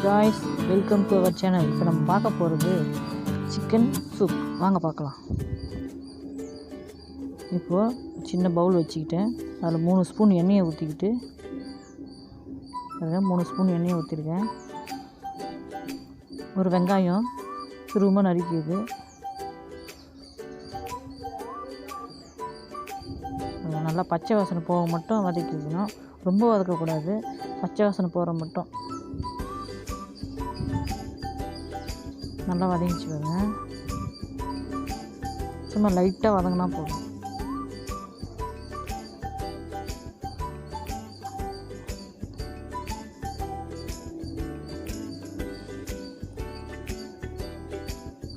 Guys, welcome to our channel. இப்போ நம்ம பார்க்க போகிறது சிக்கன் சூப். வாங்க பார்க்கலாம். இப்போது சின்ன பவுல் வச்சுக்கிட்டேன். அதில் 3 ஸ்பூன் எண்ணெயை ஊற்றிக்கிட்டு, அதில் 3 ஸ்பூன் எண்ணெயை ஊற்றிருக்கேன். ஒரு வெங்காயம் திரும்ப நறுக்கிது. நல்லா பச்சை வாசனை போக மட்டும் வதக்கிக்கணும். ரொம்ப வதக்கக்கூடாது, பச்சை வாசனை போகிற மட்டும் நல்லா வதங்கிச்சு பாருங்க. சும்மா லைட்டாக வதங்கினா போதும்.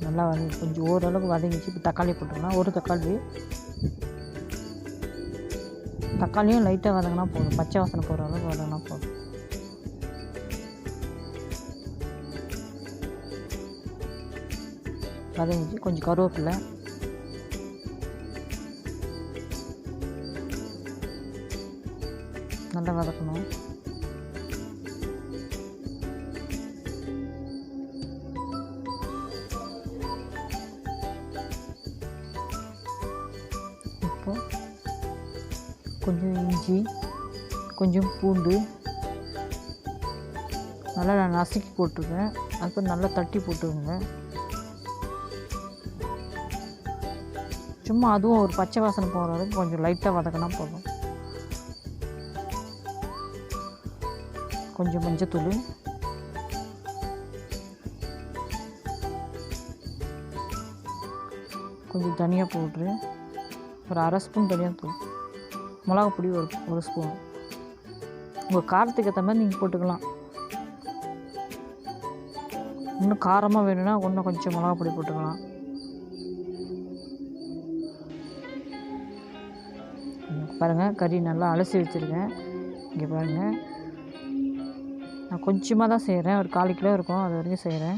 நல்லா கொஞ்சம் ஓரளவுக்கு வதங்கிச்சு. இப்போ தக்காளி போட்டுக்கலாம். ஒரு தக்காளியும் லைட்டாக வதங்கினா போதும். பச்சை வாசனை போகிற அளவுக்கு வதங்கினா போதும். வதங்கிச்சு. கொஞ்சம் கருவேப்பிலை, நல்லா வதக்கணும். இப்போ கொஞ்சம் இஞ்சி, கொஞ்சம் பூண்டு நல்லா நான் நசுக்கி போட்டுருக்கேன். அதுக்கு நல்லா தட்டி போட்டுருங்க. சும்மா அதுவும் ஒரு பச்சை வாசனை போகிற அளவுக்கு கொஞ்சம் லைட்டாக வதக்கினா போதும். கொஞ்சம் மஞ்சத்தூள், கொஞ்சம் தனியா பவுட்ரு, ஒரு 1/2 ஸ்பூன் தனியாத்தூள், மிளகாப்பொடி ஒரு ஸ்பூன். உங்கள் காரத்துக்கு ஏற்ற மாதிரி நீங்கள் போட்டுக்கலாம். இன்னும் காரமாக வேணும்னா இன்னும் கொஞ்சம் மிளகாப்பொடி போட்டுக்கலாம். பாருங்கள், கறி நல்லா அலசி வச்சுருக்கேன். இங்கே பாருங்கள், நான் கொஞ்சமாக தான் செய்கிறேன். ஒரு 1/4 கிலோ இருக்கும், அது வரைக்கும் செய்கிறேன்.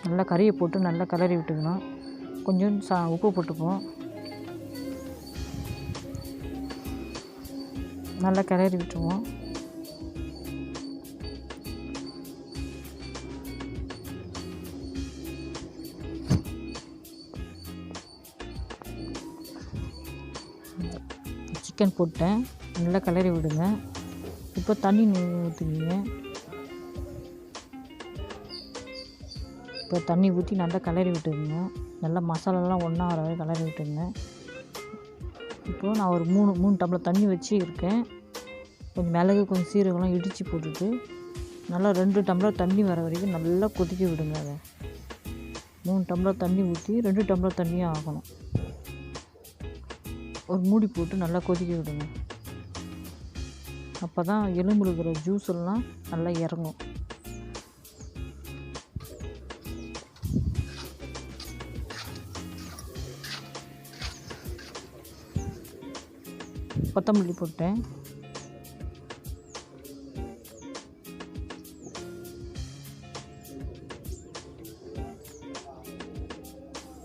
நல்லா கறியை போட்டு நல்லா கிளறி விட்டுக்கணும். கொஞ்சம் உப்பு போட்டுப்போம். நல்லா கிளறி விட்டுருவோம். சிக்கன் போட்டேன், நல்லா கிளறி விடுங்க. இப்போ தண்ணி ஊற்றுவீங்க. இப்போ தண்ணி ஊற்றி நல்லா கிளறி விட்டுருங்க. நல்லா மசாலாலாம் ஒன்றா வர வரை கிளறி விட்டுருங்க. இப்போது நான் ஒரு 3 டம்ளர் தண்ணி வச்சு இருக்கேன். கொஞ்சம் மிளகு, கொஞ்சம் சீரகம்லாம் இடித்து போட்டுட்டு நல்லா 2 டம்ளர் தண்ணி வர வரைக்கும் நல்லா கொதிக்க விடுங்க. அதை 3 டம்ளர் தண்ணி ஊற்றி 2 டம்ளர் தண்ணியும் ஆகணும். ஒரு மூடி போட்டு நல்லா கொதிக்க விடுங்க. அப்போ தான் எலும்புல இருக்கிற ஜூஸ் எல்லாம் நல்லா இறங்கும். கொத்தமல்லி போட்டேன்.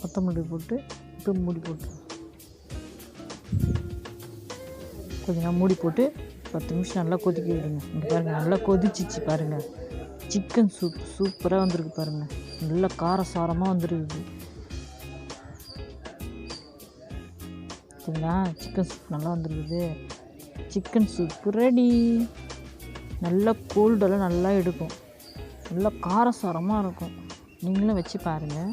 கொத்தமல்லி போட்டு இப்போ மூடி போட்டு கொஞ்ச நேரம் மூடி போட்டு 10 நிமிஷம் நல்லா கொதிக்க விடுங்க. இங்கே பாருங்கள், நல்லா கொதிச்சிச்சு பாருங்கள். சிக்கன் சூப் சூப்பராக வந்திருக்கு பாருங்கள். நல்லா காரசாரமாக வந்துருக்குது. சரிங்களா? சிக்கன் சூப் நல்லா வந்துருக்குது. Chicken soup ready. நல்லா கோல்டெல்லாம் நல்லா எடுக்கும். நல்லா காரசாரமாக இருக்கும். நீங்களும் வச்சு பாருங்கள்.